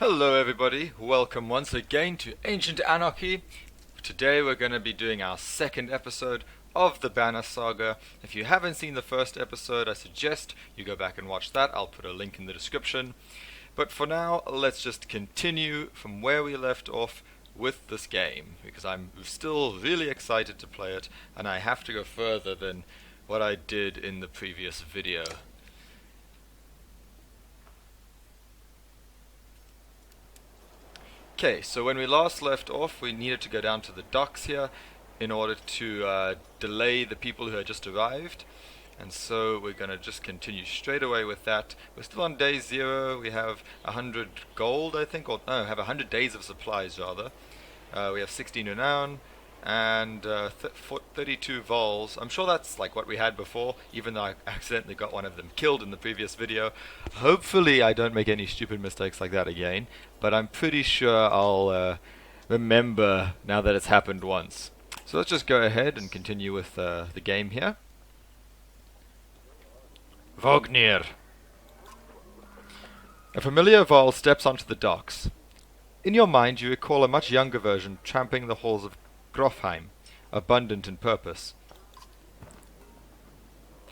Hello everybody, welcome once again to Ancient Anarchy. Today we're going to be doing our second episode of the Banner Saga. If you haven't seen the first episode, I suggest you go back and watch that. I'll put a link in the description. But for now, let's just continue from where we left off with this game, because I'm still really excited to play it, and I have to go further than what I did in the previous video. Okay, so when we last left off, we needed to go down to the docks here in order to delay the people who had just arrived. And so we're going to just continue straight away with that. We're still on day 0. We have 100 gold, I think, or no, have 100 days of supplies, rather. We have 16 renown and 32 Varls. I'm sure that's like what we had before, even though I accidentally got one of them killed in the previous video. Hopefully I don't make any stupid mistakes like that again, but I'm pretty sure I'll remember now that it's happened once. So let's just go ahead and continue with the game here. Vognir. A familiar Varl steps onto the docks. In your mind you recall a much younger version tramping the halls of Grofheim, abundant in purpose.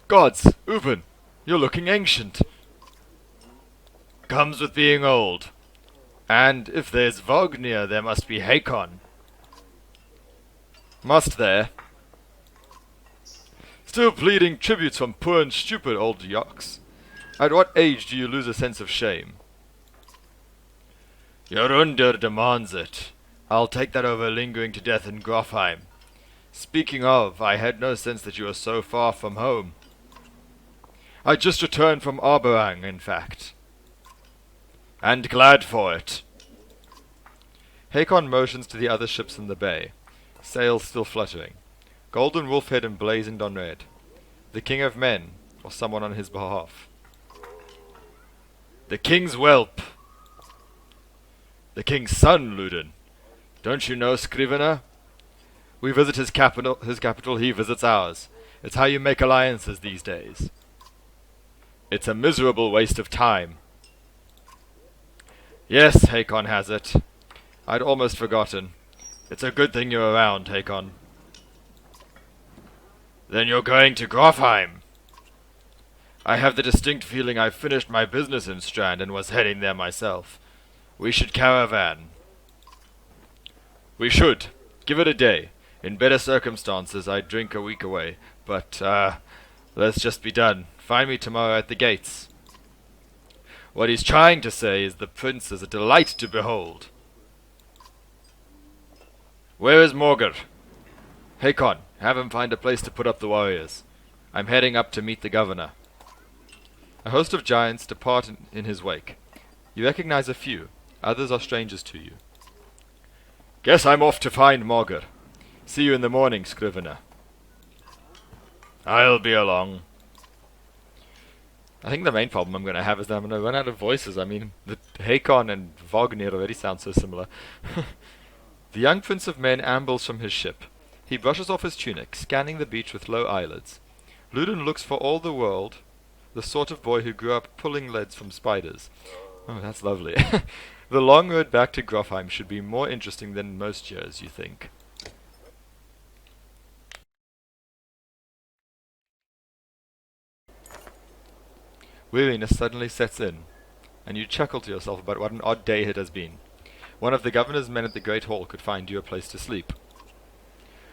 Gods, Uben, you're looking ancient. Comes with being old. And if there's Vognir, there must be Hakon. Must there? Still pleading tributes from poor and stupid old yokes. At what age do you lose a sense of shame? Your Under demands it. I'll take that over lingering to death in Grofheim. Speaking of, I had no sense that you were so far from home. I just returned from Arberang, in fact. And glad for it. Hakon motions to the other ships in the bay, sails still fluttering. Golden Wolfhead emblazoned on red. The King of Men, or someone on his behalf. The King's whelp. The King's son, Luden. Don't you know, Scrivener? We visit his capital, he visits ours. It's how you make alliances these days. It's a miserable waste of time. Yes, Hakon has it. I'd almost forgotten. It's a good thing you're around, Hakon. Then you're going to Grofheim. I have the distinct feeling I've finished my business in Strand and was heading there myself. We should caravan. We should. Give it a day. In better circumstances, I'd drink a week away. But, let's just be done. Find me tomorrow at the gates. What he's trying to say is the prince is a delight to behold. Where is Morger? Hakon, have him find a place to put up the warriors. I'm heading up to meet the governor. A host of giants depart in his wake. You recognize a few. Others are strangers to you. Guess I'm off to find Morger. See you in the morning, Scrivener. I'll be along. I think the main problem I'm going to have is that I'm going to run out of voices. I mean, the Hakon and Vognir already sound so similar. The young prince of men ambles from his ship. He brushes off his tunic, scanning the beach with low eyelids. Luden looks for all the world the sort of boy who grew up pulling leads from spiders. Oh, that's lovely. The long road back to Grofheim should be more interesting than most years, you think. Weariness suddenly sets in, and you chuckle to yourself about what an odd day it has been. One of the governor's men at the Great Hall could find you a place to sleep.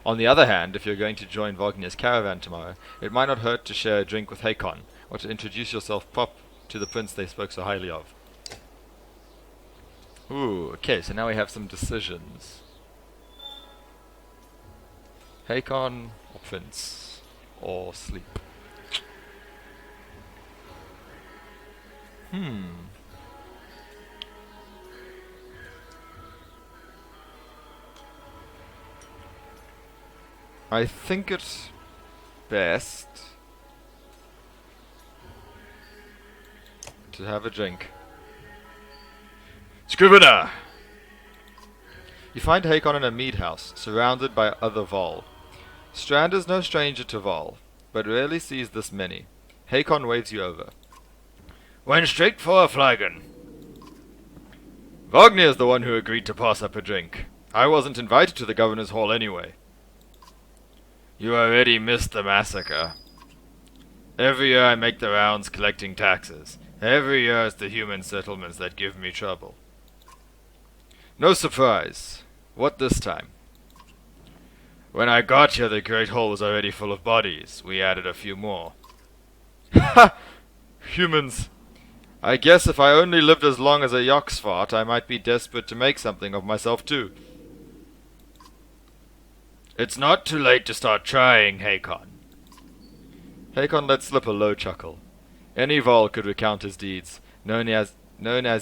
On the other hand, if you're going to join Vognir's caravan tomorrow, it might not hurt to share a drink with Hakon, or to introduce yourself to the prince they spoke so highly of. Ooh, okay, so now we have some decisions. Hakon or prince, or sleep. I think it's best to have a drink. Scrivener! You find Hakon in a mead house, surrounded by other Varl. Strand is no stranger to Varl, but rarely sees this many. Hakon waves you over. Went straight for a flagon. Vognir's the one who agreed to pass up a drink. I wasn't invited to the governor's hall anyway. You already missed the massacre. Every year I make the rounds collecting taxes. Every year it's the human settlements that give me trouble. No surprise. What this time? When I got here, the Great Hall was already full of bodies. We added a few more. Ha! Humans. I guess if I only lived as long as a Yoxfart, I might be desperate to make something of myself too. It's not too late to start trying, Hakon. Hakon let slip a low chuckle. Any Varl could recount his deeds, known as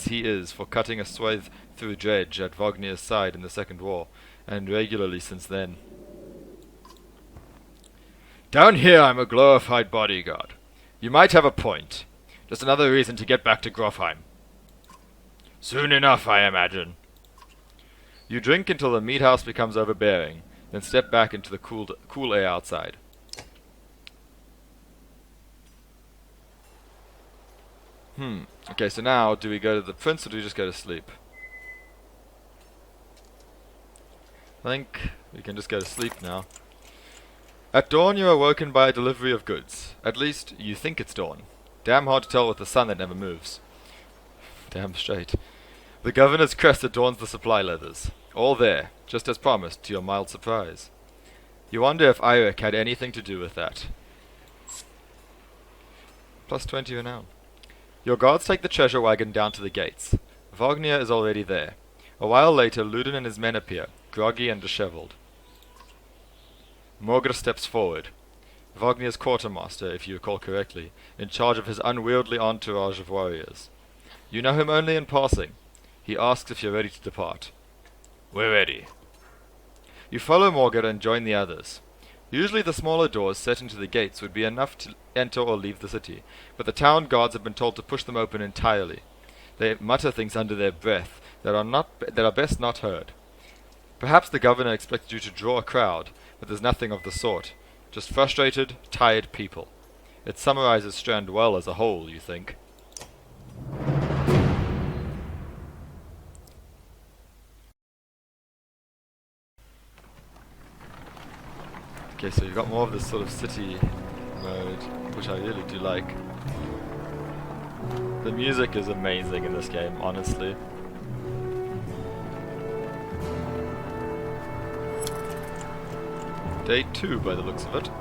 he is for cutting a swathe through dredge at Vognir's side in the Second War, and regularly since then. Down here I'm a glorified bodyguard. You might have a point. Just another reason to get back to Grofheim. Soon enough, I imagine. You drink until the meat house becomes overbearing, then step back into the cool air outside. Okay, so now, do we go to the prince or do we just go to sleep? I think we can just go to sleep now. At dawn you are awoken by a delivery of goods. At least, you think it's dawn. Damn hard to tell with the sun that never moves. Damn straight. The governor's crest adorns the supply leathers. All there, just as promised, to your mild surprise. You wonder if Eirik had anything to do with that. Plus 20 renown. Your guards take the treasure wagon down to the gates. Vognir is already there. A while later, Ludin and his men appear, groggy and disheveled. Morgr steps forward. Vognir's quartermaster, if you recall correctly, in charge of his unwieldy entourage of warriors. You know him only in passing. He asks if you're ready to depart. We're ready. You follow Morgr and join the others. Usually the smaller doors set into the gates would be enough to enter or leave the city, but the town guards have been told to push them open entirely. They mutter things under their breath that are best not heard. Perhaps the governor expected you to draw a crowd, but there's nothing of the sort. Just frustrated, tired people. It summarizes Strand well as a whole, you think. Okay, so you've got more of this sort of city mode, which I really do like. The music is amazing in this game, honestly. Day 2 by the looks of it.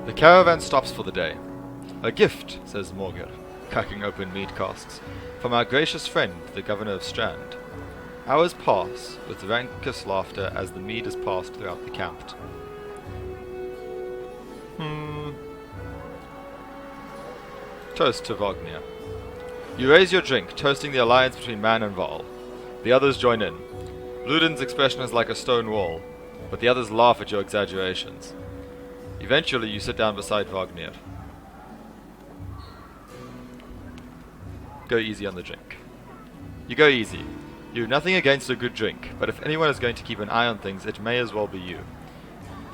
The caravan stops for the day. A gift, says Morgr, cracking open mead casks, from our gracious friend, the governor of Strand. Hours pass, with raucous laughter as the mead is passed throughout the camp. Toast to Vognir. You raise your drink, toasting the alliance between man and Varl. The others join in. Ludin's expression is like a stone wall, but the others laugh at your exaggerations. Eventually you sit down beside Vognir. Go easy on the drink. You go easy. You have nothing against a good drink, but if anyone is going to keep an eye on things, it may as well be you.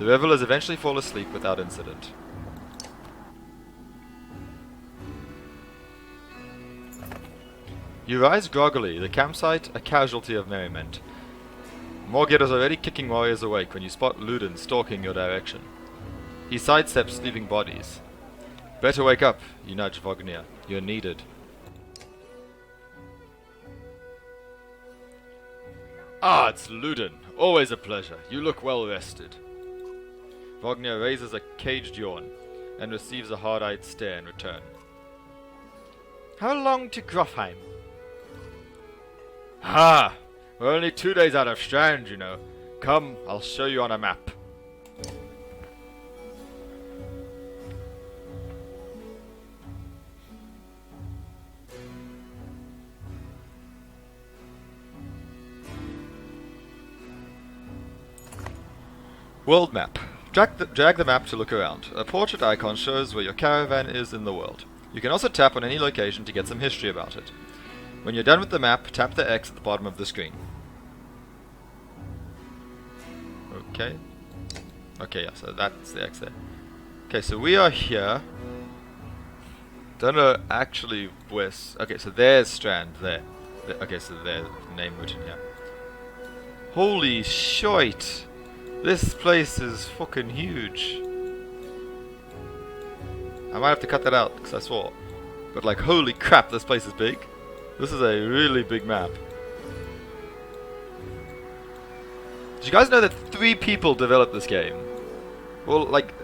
The revelers eventually fall asleep without incident. You rise groggily, the campsite a casualty of merriment. Morgr is already kicking warriors awake when you spot Ludin stalking your direction. He sidesteps sleeping bodies. Better wake up, you nudge Vognir. You're needed. Ah, it's Ludin. Always a pleasure. You look well rested. Vognir raises a caged yawn, and receives a hard-eyed stare in return. How long to Grofheim? Ha! We're only 2 days out of Strand, you know. Come, I'll show you on a map. World map. Drag the map to look around. A portrait icon shows where your caravan is in the world. You can also tap on any location to get some history about it. When you're done with the map, tap the X at the bottom of the screen. Okay. Okay, yeah, so that's the X there. Okay, so we are here. Don't know actually where's... Okay, so there's Strand there. Okay, so there's the name written here. Holy shite! This place is fucking huge. I might have to cut that out, because I swore. But like, holy crap, this place is big. This is a really big map. Did you guys know that 3 people developed this game? Well, like,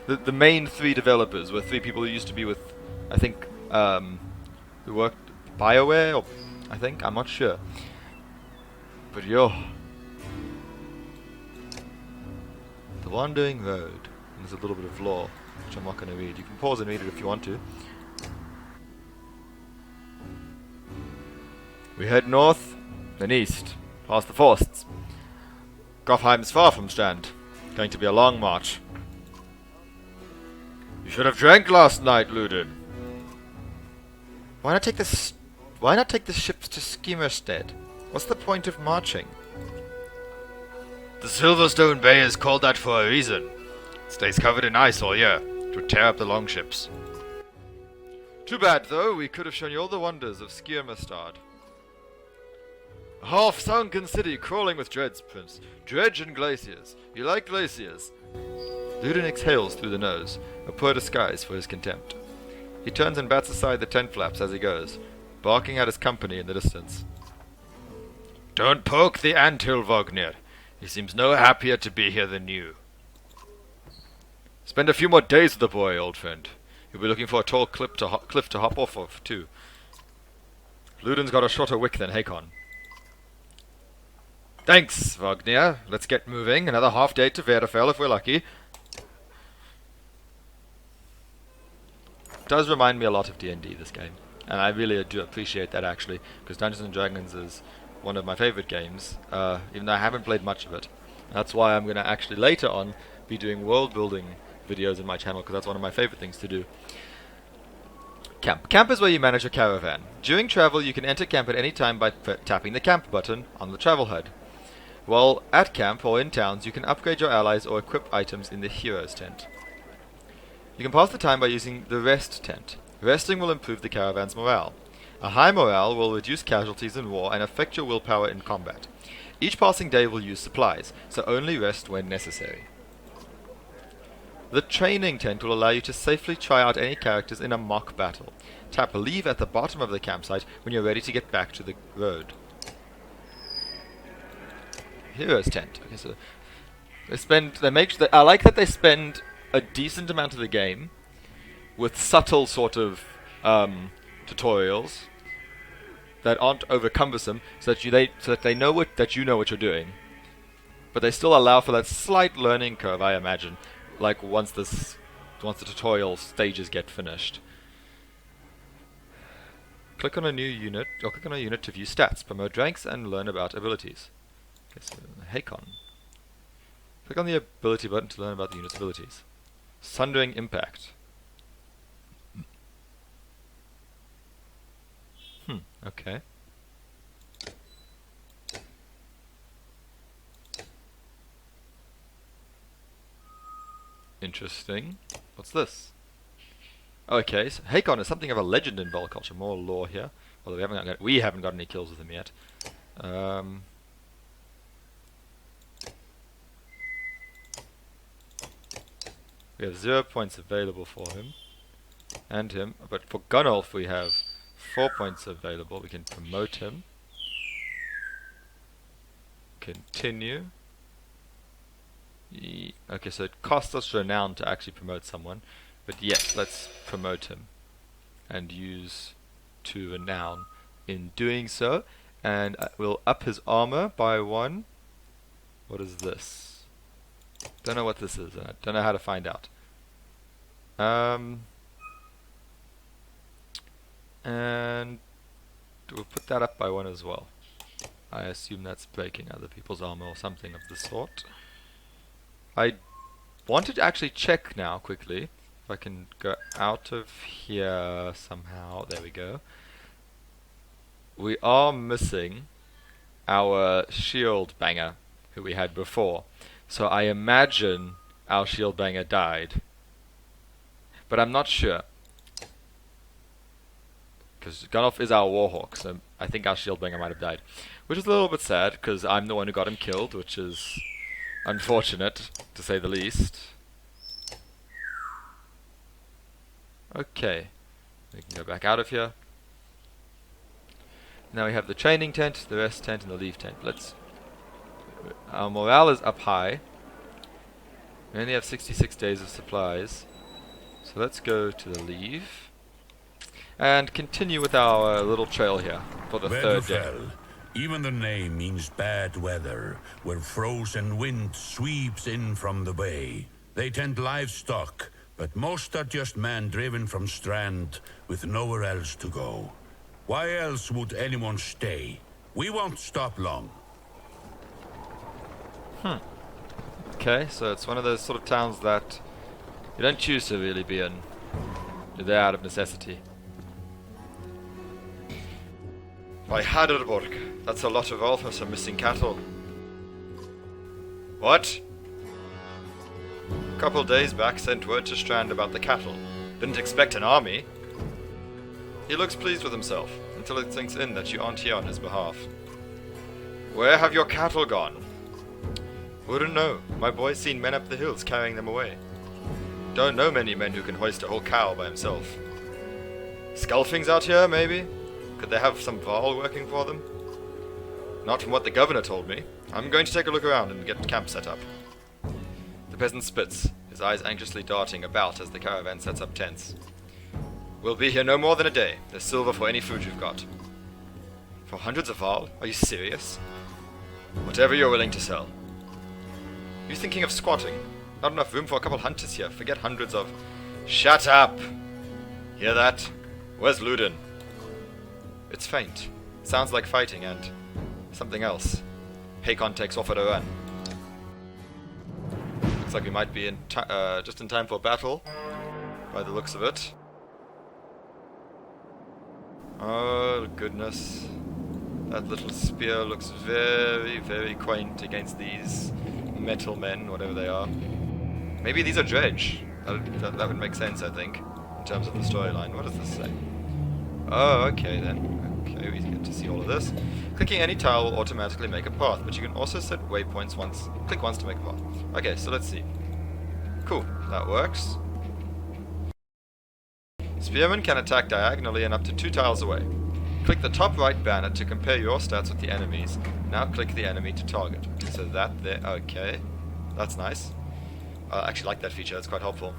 the main 3 developers were 3 people who used to be with, I think, who worked BioWare, or I think, I'm not sure. But yo, the Wandering Road. And there's a little bit of lore, which I'm not going to read. You can pause and read it if you want to. We head north, then east, past the forests. Goffheim's far from Strand. Going to be a long march. You should have drank last night, Luden. Why not take the ships to Skimmerstead? What's the point of marching? The Silverstone Bay is called that for a reason. It stays covered in ice all year. It would tear up the longships. Too bad, though. We could have shown you all the wonders of Skirmestad. A half-sunken city crawling with dreads, Prince. Dredge and glaciers. You like glaciers? Luden exhales through the nose, a poor disguise for his contempt. He turns and bats aside the tent flaps as he goes, barking at his company in the distance. Don't poke the anthill, Vognir. He seems no happier to be here than you. Spend a few more days with the boy, old friend. You'll be looking for a tall cliff to hop off of, too. Luden's got a shorter wick than Hakon. Thanks, Vognir. Let's get moving. Another half day to Verafell if we're lucky. It does remind me a lot of D&D, this game. And I really do appreciate that, actually, because Dungeons & Dragons is one of my favorite games, even though I haven't played much of it. That's why I'm going to actually later on be doing world-building videos in my channel, because that's one of my favorite things to do. Camp. Camp is where you manage your caravan. During travel, you can enter camp at any time by tapping the camp button on the travel HUD. While at camp or in towns, you can upgrade your allies or equip items in the hero's tent. You can pass the time by using the rest tent. Resting will improve the caravan's morale. A high morale will reduce casualties in war and affect your willpower in combat. Each passing day will use supplies, so only rest when necessary. The training tent will allow you to safely try out any characters in a mock battle. Tap leave at the bottom of the campsite when you're ready to get back to the road. Hero's tent. Okay, so I like that they spend a decent amount of the game with subtle sort of tutorials that aren't over cumbersome, so that they know that you know what you're doing, but they still allow for that slight learning curve, I imagine. Like once the tutorial stages get finished. Click on a new unit, or click on a unit to view stats, promote ranks, and learn about abilities. Okay, so Hakon. Click on the ability button to learn about the unit's abilities. Sundering Impact. Okay. Interesting. What's this? Okay, so Hakon is something of a legend in Varl culture. More lore here. Although we haven't got any kills with him yet. We have 0 points available for him. And him. But for Gunnulf we have 4 points available. We can promote him. Continue. Okay, so it costs us renown to actually promote someone. But yes, let's promote him. And use 2 renown in doing so. And we'll up his armor by 1. What is this? Don't know what this is. I don't know how to find out. And we'll put that up by 1 as well. I assume that's breaking other people's armor or something of the sort. I wanted to actually check now quickly if I can go out of here somehow. There we go. We are missing our shield banger who we had before. So I imagine our shield banger died. But I'm not sure. Because Gunoff is our warhawk, so I think our shield banger might have died. Which is a little bit sad, because I'm the one who got him killed, which is unfortunate, to say the least. Okay. We can go back out of here. Now we have the training tent, the rest tent, and the leave tent. Our morale is up high. We only have 66 days of supplies. So let's go to the leave. And continue with our little trail here for the third day. Even the name means bad weather, where frozen wind sweeps in from the bay. They tend livestock, but most are just men driven from Strand with nowhere else to go. Why else would anyone stay? We won't stop long. Okay, so it's one of those sort of towns that you don't choose to really be in. You're there out of necessity. By Haderborg. That's a lot of all for some missing cattle. What? A couple days back sent word to Strand about the cattle. Didn't expect an army. He looks pleased with himself, until it sinks in that you aren't here on his behalf. Where have your cattle gone? Wouldn't know. My boy's seen men up the hills carrying them away. Don't know many men who can hoist a whole cow by himself. Skulfings out here, maybe? Could they have some Varl working for them? Not from what the governor told me. I'm going to take a look around and get camp set up. The peasant spits, his eyes anxiously darting about as the caravan sets up tents. We'll be here no more than a day. There's silver for any food you've got. For hundreds of Varl? Are you serious? Whatever you're willing to sell. You thinking of squatting? Not enough room for a couple hunters here. Forget hundreds of... Shut up! Hear that? Where's Ludin? It's faint. Sounds like fighting and... something else. Hakon takes off at a run. Looks like we might be in just in time for battle. By the looks of it. Oh goodness. That little spear looks very, very quaint against these metal men, whatever they are. Maybe these are dredge. That would make sense, I think, in terms of the storyline. What does this say? Oh, okay then. Okay, we get to see all of this. Clicking any tile will automatically make a path, but you can also set waypoints once. Click once to make a path. Okay, so let's see. Cool, that works. Spearmen can attack diagonally and up to 2 tiles away. Click the top right banner to compare your stats with the enemy's. Now click the enemy to target. So that there, okay. That's nice. I actually like that feature, it's quite helpful.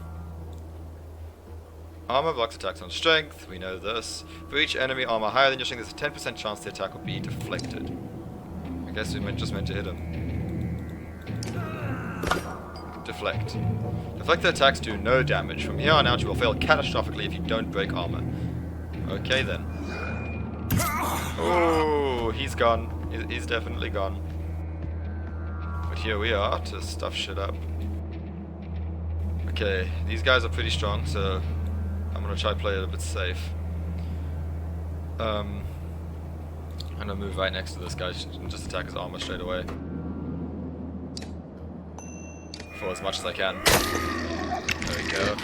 Armor blocks attacks on strength, we know this. For each enemy armor higher than your strength, there's a 10% chance the attack will be deflected. I guess we just meant to hit him. Deflect. Deflected attacks do no damage. From here on out you will fail catastrophically if you don't break armor. Okay then. Oh, he's gone. He's definitely gone. But here we are to stuff shit up. Okay, these guys are pretty strong, so I'm gonna try to play it a bit safe. I'm gonna move right next to this guy and just attack his armor straight away. For as much as I can. There we go.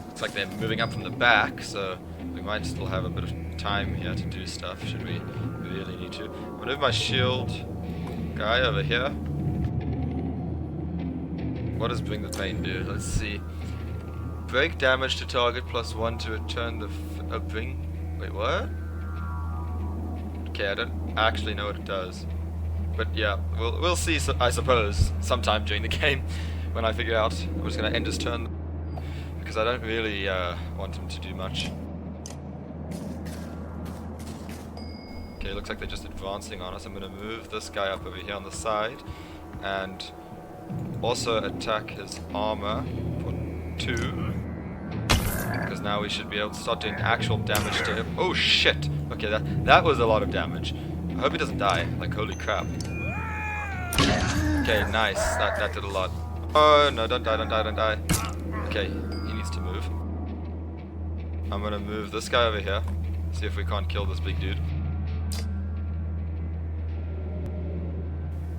Looks like they're moving up from the back, so we might still have a bit of time here to do stuff, should we really need to. I'm gonna move my shield guy over here. What does Bring the Pain do? Let's see. Break damage to target +1 to return the bring... Wait, what? Okay, I don't actually know what it does. But yeah, we'll see, I suppose, sometime during the game when I figure out. I'm just going to end his turn because I don't really want him to do much. Okay, looks like they're just advancing on us. I'm going to move this guy up over here on the side and also attack his armor for 2. Because now we should be able to start doing actual damage to him. Oh shit! Okay, that was a lot of damage. I hope he doesn't die. Like, holy crap. Okay, nice. That did a lot. Oh no, don't die, don't die, don't die. Okay, he needs to move. I'm gonna move this guy over here. See if we can't kill this big dude.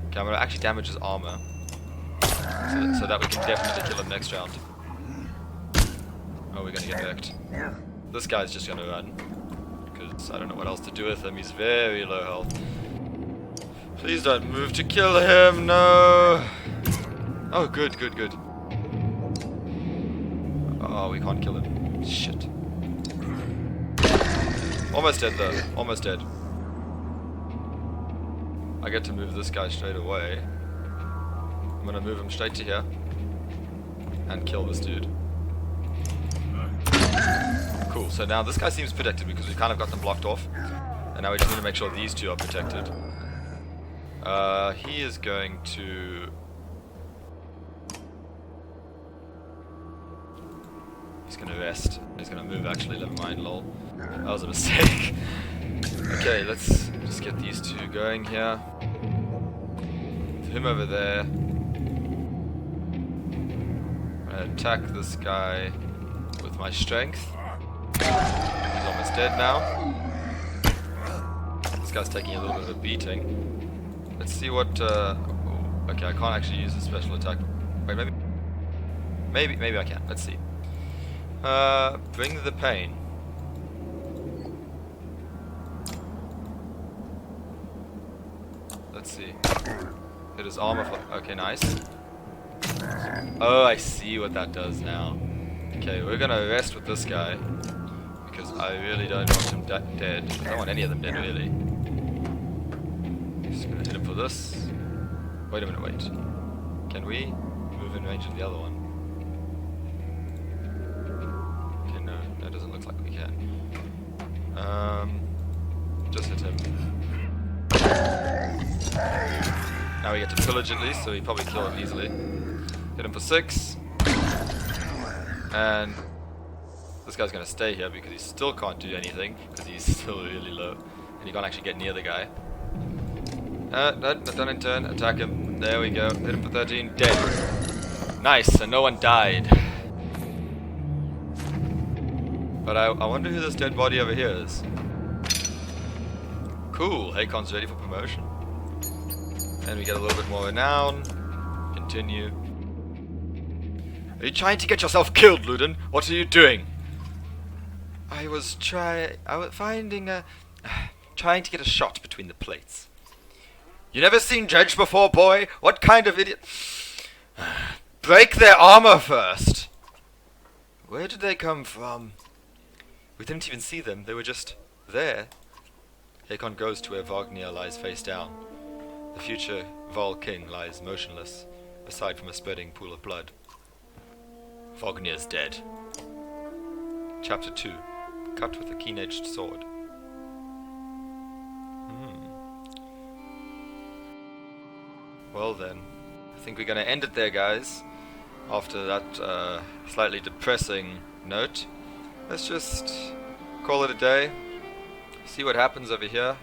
Okay, I'm gonna actually damage his armor. So that we can definitely kill him next round. Oh, we're gonna get wrecked. This guy's just gonna run. Because I don't know what else to do with him. He's very low health. Please don't move to kill him, no! Oh, good, good, good. Oh, we can't kill him. Shit. Almost dead though. Almost dead. I get to move this guy straight away. I'm gonna move him straight to here. And kill this dude. Cool, so now this guy seems protected because we kind of got them blocked off. And now we just need to make sure these two are protected. He is going to... He's gonna rest. He's gonna move actually, never mind, lol. That was a mistake. Okay, let's just get these two going here. Him over there. I'm gonna attack this guy with my strength. He's almost dead now. This guy's taking a little bit of a beating. Let's see what... okay, I can't actually use a special attack. Wait, maybe I can. Let's see. Bring the pain. Let's see. Hit his armor for... Okay, nice. Oh, I see what that does now. Okay, we're gonna rest with this guy. Because I really don't want him dead. I don't want any of them dead, really. Just gonna hit him for this. Wait a minute, wait. Can we move in range of the other one? Okay, no, that doesn't look like we can. Just hit him. Now we get to pillage at least, so we probably kill him easily. Hit him for 6. And this guy's gonna stay here because he still can't do anything because he's still really low. And he can't actually get near the guy. Done in turn. Attack him. There we go. Hit him for 13. Dead. Nice, and no one died. But I wonder who this dead body over here is. Cool. Hakon's ready for promotion. And we get a little bit more renown. Continue. Are you trying to get yourself killed, Luden? What are you doing? I was trying to get a shot between the plates. You never seen Dredge before, boy? What kind of idiot? Break their armor first! Where did they come from? We didn't even see them, they were just there. Hakon goes to where Wagner lies face down. The future Varl king lies motionless, aside from a spreading pool of blood. Wagner is dead. Chapter 2. Cut with a keen-edged sword. Well then, I think we're going to end it there, guys. After that slightly depressing note. Let's just call it a day. See what happens over here.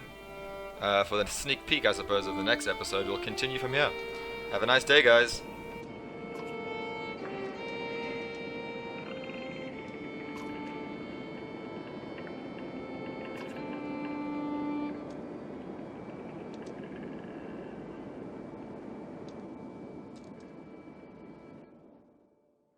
For the sneak peek, I suppose, of the next episode, we'll continue from here. Have a nice day, guys.